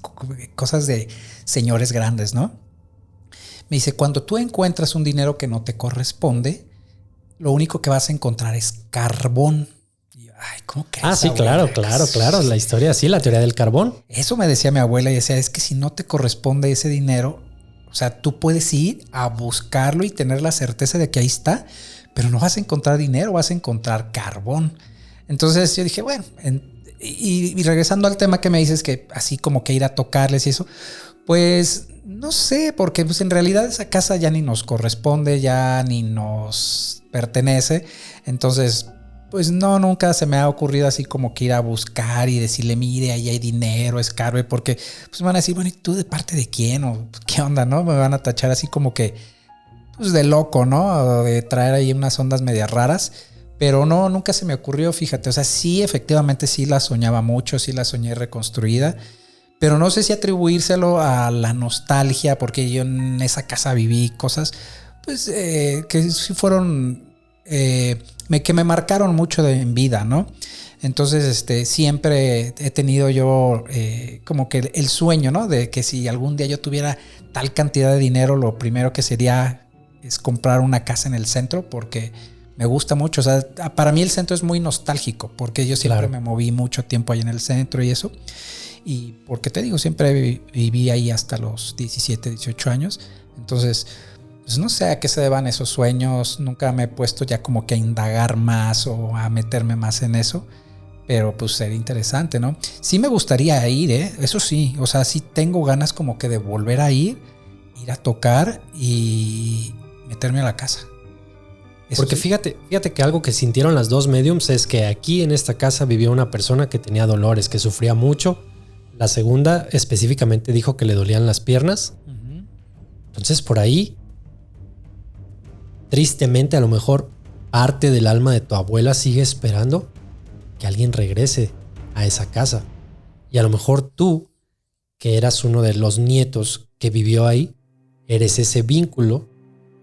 Speaker 4: cosas de señores grandes, ¿no? Me dice: cuando tú encuentras un dinero que no te corresponde, lo único que vas a encontrar es carbón. Y yo, ¿cómo crees?
Speaker 3: Sí, claro. La historia, sí, la teoría del carbón.
Speaker 4: Eso me decía mi abuela y decía: es que si no te corresponde ese dinero, o sea, tú puedes ir a buscarlo y tener la certeza de que ahí está, pero no vas a encontrar dinero, vas a encontrar carbón. Entonces yo dije, bueno, y regresando al tema que me dices, que así como que ir a tocarles y eso, pues no sé, porque pues en realidad esa casa ya ni nos corresponde, ya ni nos pertenece. Entonces, pues no, nunca se me ha ocurrido así como que ir a buscar y decirle: mire, ahí hay dinero, escarbe, porque pues me van a decir: bueno, ¿y tú de parte de quién? ¿O qué onda, no? Me van a tachar así como que pues de loco, ¿no? De traer ahí unas ondas medias raras. Pero no, nunca se me ocurrió, fíjate. O sea, sí, efectivamente sí la soñaba mucho, sí la soñé reconstruida, pero no sé si atribuírselo a la nostalgia, porque yo en esa casa viví cosas pues que sí fueron que me marcaron mucho en vida, ¿no? Entonces siempre he tenido yo como que el sueño, ¿no? De que si algún día yo tuviera tal cantidad de dinero, lo primero que sería es comprar una casa en el centro, porque me gusta mucho. O sea, para mí el centro es muy nostálgico, porque yo siempre me moví mucho tiempo ahí en el centro y eso. Y porque te digo, siempre viví ahí hasta los 17, 18 años. Entonces, pues no sé a qué se deban esos sueños. Nunca me he puesto ya como que a indagar más o a meterme más en eso. Pero pues sería interesante, ¿no? Sí me gustaría ir, eso sí. O sea, sí tengo ganas como que de volver a ir a tocar y meterme a la casa. Eso
Speaker 3: porque
Speaker 4: sí.
Speaker 3: fíjate que algo que sintieron las dos mediums es que aquí en esta casa vivía una persona que tenía dolores, que sufría mucho. La segunda específicamente dijo que le dolían las piernas. Uh-huh. Entonces por ahí, tristemente, a lo mejor parte del alma de tu abuela sigue esperando que alguien regrese a esa casa. Y a lo mejor tú, que eras uno de los nietos que vivió ahí, eres ese vínculo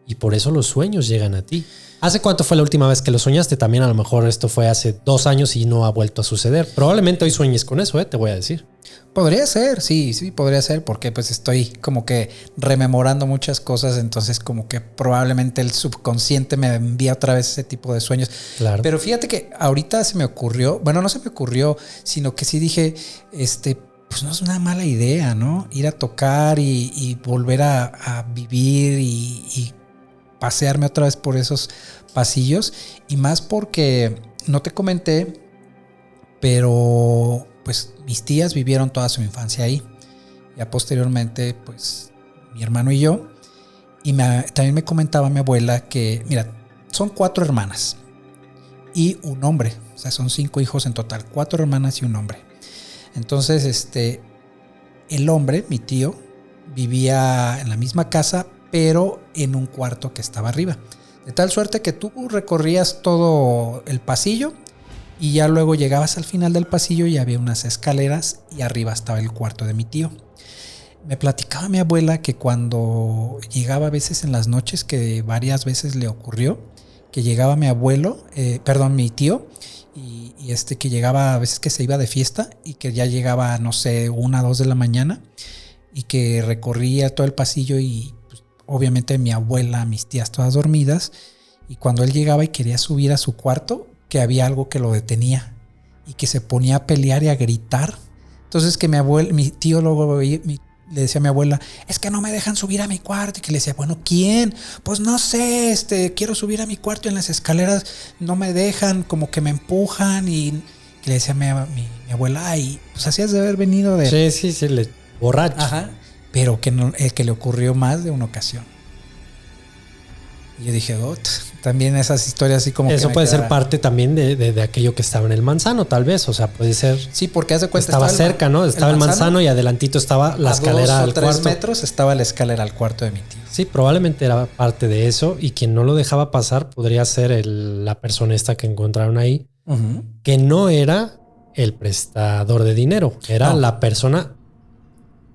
Speaker 3: y por eso los sueños llegan a ti. ¿Hace cuánto fue la última vez que lo soñaste? También a lo mejor esto fue hace 2 años y no ha vuelto a suceder. Probablemente hoy sueñes con eso, te voy a decir.
Speaker 4: Podría ser, sí, podría ser, porque pues estoy como que rememorando muchas cosas, entonces como que probablemente el subconsciente me envía otra vez ese tipo de sueños.
Speaker 3: Claro.
Speaker 4: Pero fíjate que ahorita se me ocurrió, bueno, no se me ocurrió, sino que sí dije, pues no es una mala idea, ¿no? Ir a tocar y volver a vivir y pasearme otra vez por esos pasillos. Y más porque no te comenté, pero pues mis tías vivieron toda su infancia ahí. Ya posteriormente, pues mi hermano y yo. Y también me comentaba mi abuela que, mira, son 4 hermanas y un hombre. O sea, son 5 hijos en total, 4 hermanas y un hombre. Entonces, el hombre, mi tío, vivía en la misma casa, pero en un cuarto que estaba arriba. De tal suerte que tú recorrías todo el pasillo y ya luego llegabas al final del pasillo y había unas escaleras y arriba estaba el cuarto de mi tío. Me platicaba mi abuela que cuando llegaba a veces en las noches, que varias veces le ocurrió, que llegaba mi tío, y que llegaba a veces que se iba de fiesta y que ya llegaba, no sé, 1 o 2 de la mañana y que recorría todo el pasillo y pues, obviamente mi abuela, mis tías todas dormidas, y cuando él llegaba y quería subir a su cuarto, que había algo que lo detenía y que se ponía a pelear y a gritar. Entonces que mi tío luego le decía a mi abuela, es que no me dejan subir a mi cuarto. Y que le decía, bueno, ¿quién? Pues no sé, quiero subir a mi cuarto, en las escaleras no me dejan, como que me empujan. Y le decía a mi abuela, ay, pues hacías de haber venido de...
Speaker 3: Sí, borracho.
Speaker 4: Ajá, pero que le ocurrió más de una ocasión. Y yo dije, también esas historias así como
Speaker 3: eso
Speaker 4: que
Speaker 3: puede ser parte también de aquello que estaba en el manzano, tal vez. O sea, puede ser.
Speaker 4: Sí, porque haz de cuenta.
Speaker 3: Estaba cerca, ¿no? Estaba el manzano y adelantito estaba la escalera al cuarto. A 2 o 3
Speaker 4: metros estaba la escalera al cuarto de mi tío.
Speaker 3: Sí, probablemente era parte de eso. Y quien no lo dejaba pasar podría ser la persona esta que encontraron ahí, que no era el prestador de dinero, era la persona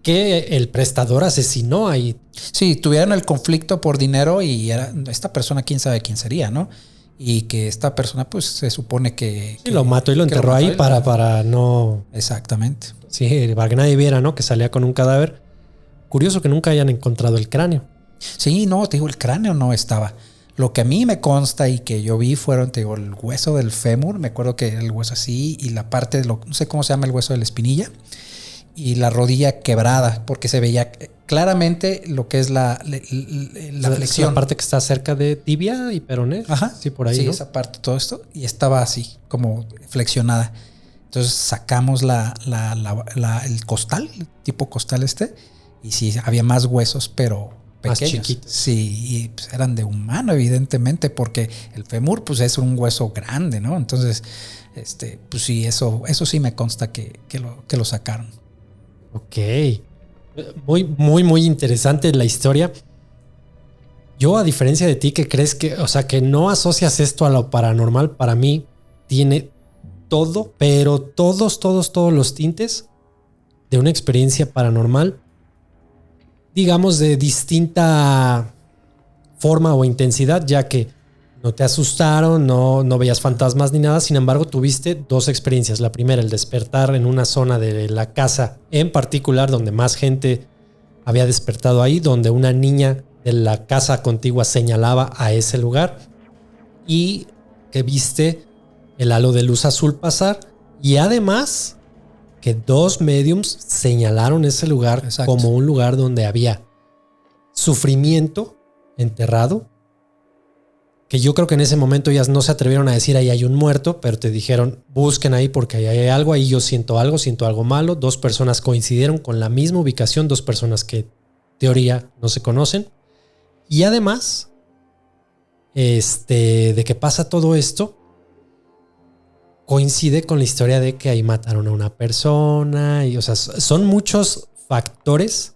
Speaker 3: que el prestador asesinó ahí.
Speaker 4: Sí, tuvieron el conflicto por dinero y era esta persona, quién sabe quién sería, ¿no? Y que esta persona, pues se supone que
Speaker 3: lo mató y lo enterró ahí para no...
Speaker 4: Exactamente.
Speaker 3: Sí, para que nadie viera, ¿no? Que salía con un cadáver. Curioso que nunca hayan encontrado el cráneo.
Speaker 4: Sí, no, te digo, el cráneo no estaba. Lo que a mí me consta y que yo vi fueron, te digo, el hueso del fémur. Me acuerdo que el hueso así y la parte de no sé cómo se llama el hueso de la espinilla. Y la rodilla quebrada, porque se veía claramente lo que es la flexión.
Speaker 3: La parte que está cerca de tibia y peroné.
Speaker 4: Ajá.
Speaker 3: Sí, por ahí.
Speaker 4: Sí,
Speaker 3: ¿no?
Speaker 4: esa parte, todo esto. Y estaba así, como flexionada. Entonces sacamos el costal, el tipo costal y sí, había más huesos, pero pequeños.
Speaker 3: Más chiquitos.
Speaker 4: Sí, y pues eran de humano, evidentemente, porque el fémur, pues es un hueso grande, ¿no? Entonces, pues sí, eso sí me consta que lo sacaron.
Speaker 3: Ok. Muy, muy, muy interesante la historia. Yo, a diferencia de ti, que crees que, o sea, que no asocias esto a lo paranormal, para mí tiene todo, pero todos los tintes de una experiencia paranormal, digamos, de distinta forma o intensidad, ya que no te asustaron, no veías fantasmas ni nada. Sin embargo, tuviste 2 experiencias. La primera, el despertar en una zona de la casa en particular donde más gente había despertado ahí, donde una niña de la casa contigua señalaba a ese lugar, y que viste el halo de luz azul pasar, y además que 2 mediums señalaron ese lugar. Exacto. Como un lugar donde había sufrimiento enterrado, que yo creo que en ese momento ellas no se atrevieron a decir ahí hay un muerto, pero te dijeron busquen ahí porque ahí hay algo, ahí yo siento algo malo. 2 personas coincidieron con la misma ubicación, 2 personas que en teoría no se conocen. Y además, de que pasa todo esto, coincide con la historia de que ahí mataron a una persona. Y, o sea, son muchos factores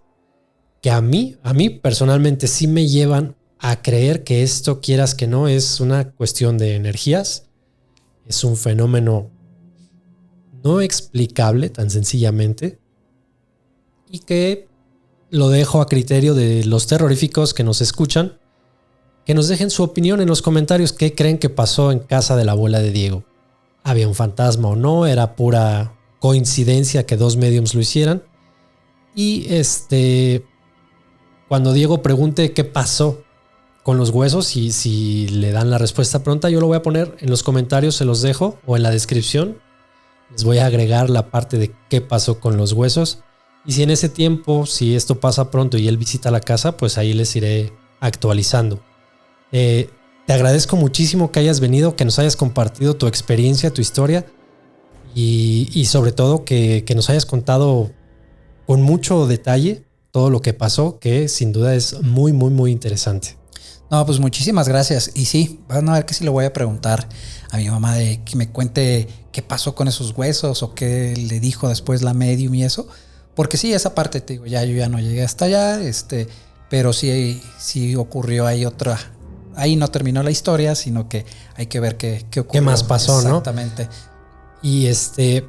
Speaker 3: que a mí personalmente sí me llevan a creer que esto, quieras que no, es una cuestión de energías. Es un fenómeno no explicable tan sencillamente, y que lo dejo a criterio de los terroríficos que nos escuchan, que nos dejen su opinión en los comentarios. ¿Qué creen que pasó en casa de la abuela de Diego? ¿Había un fantasma o no? ¿Era pura coincidencia que 2 mediums lo hicieran? Y cuando Diego pregunte qué pasó con los huesos, y si le dan la respuesta pronta, yo lo voy a poner en los comentarios, se los dejo, o en la descripción. Les voy a agregar la parte de qué pasó con los huesos. Y si en ese tiempo, si esto pasa pronto y él visita la casa, pues ahí les iré actualizando. Te agradezco muchísimo que hayas venido, que nos hayas compartido tu experiencia, tu historia y sobre todo que nos hayas contado con mucho detalle todo lo que pasó, que sin duda es muy, muy, muy interesante.
Speaker 4: No, pues muchísimas gracias. Y sí, van a ver que sí le voy a preguntar a mi mamá de que me cuente qué pasó con esos huesos o qué le dijo después la medium y eso. Porque sí, esa parte, te digo, yo ya no llegué hasta allá, pero sí ocurrió ahí otra. Ahí no terminó la historia, sino que hay que ver qué ocurrió.
Speaker 3: ¿Qué más pasó,
Speaker 4: exactamente?
Speaker 3: ¿No? Y si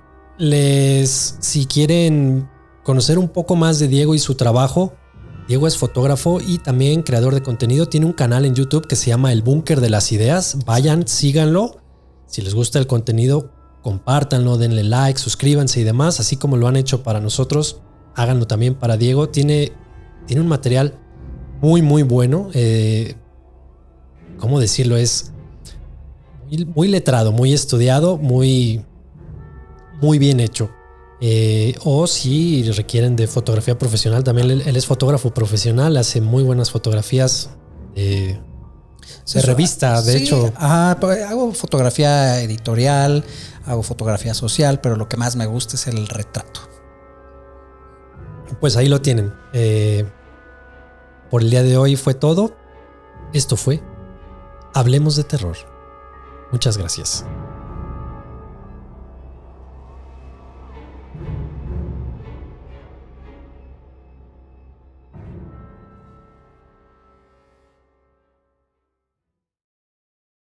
Speaker 3: quieren conocer un poco más de Diego y su trabajo, Diego es fotógrafo y también creador de contenido. Tiene un canal en YouTube que se llama El Búnker de las Ideas. Vayan, síganlo. Si les gusta el contenido, compártanlo, denle like, suscríbanse y demás. Así como lo han hecho para nosotros, háganlo también para Diego. Tiene un material muy, muy bueno. ¿Cómo decirlo? Es muy, muy letrado, muy estudiado, muy, muy bien hecho. O si requieren de fotografía profesional, también él es fotógrafo profesional, hace muy buenas fotografías de revista, de hecho.
Speaker 4: Pues hago fotografía editorial, hago fotografía social, pero lo que más me gusta es el retrato.
Speaker 3: Pues ahí lo tienen. Por el día de hoy fue todo. Esto fue Hablemos de Terror. Muchas gracias.